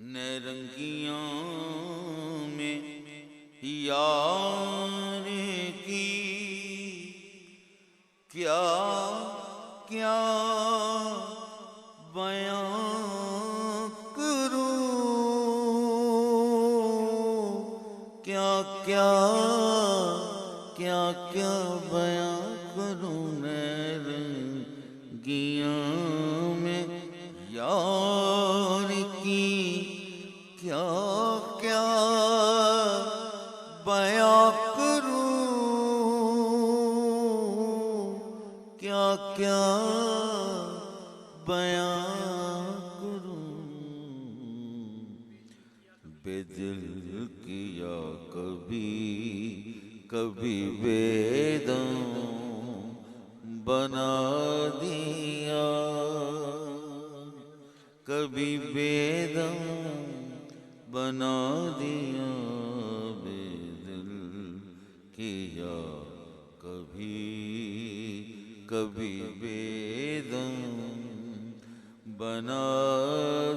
نیرنگیاں میں یار کی کیا کیا بیان کروں، کیا کیا کیا کیا بیان کروں۔ نیرنگیاں میں یار کی کیا کیا بیان کروں، کیا کیا بیان کروں۔ بے دل کیا کبھی کبھی بے دم بنا دیا، کبھی بے دم بنا دیا۔ بے دل کیا کبھی کبھی بے دم بنا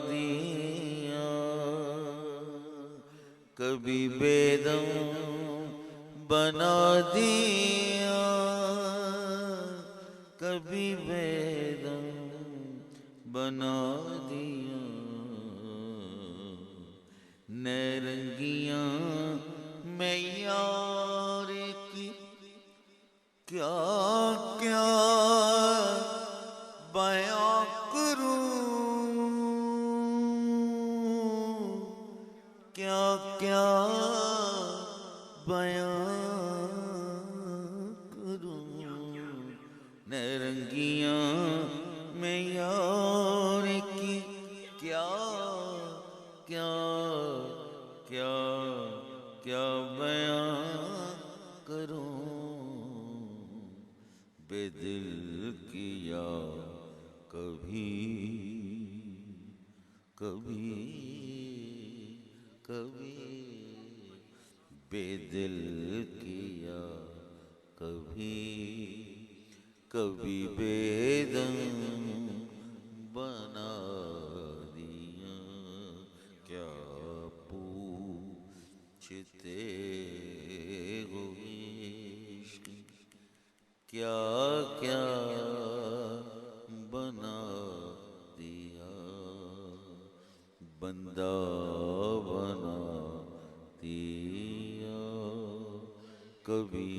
دیا، کبھی بے دم بنا دیا، کبھی بے دم بنا دیا۔ نیرنگیاں میں یار کی کیا کیا بیان کروں، کیا کیا بیان کروں۔ نیرنگیاں میں یار کی کیا کیا کیا کیا بیان کروں۔ بے دل کیا کبھی کبھی کبھی بے دل کیا کبھی کبھی بے دم بنا دیا۔ کیا پوچھتے ہو عشق کیا کیا بنا دیا، بندہ بنا دیا، کبھی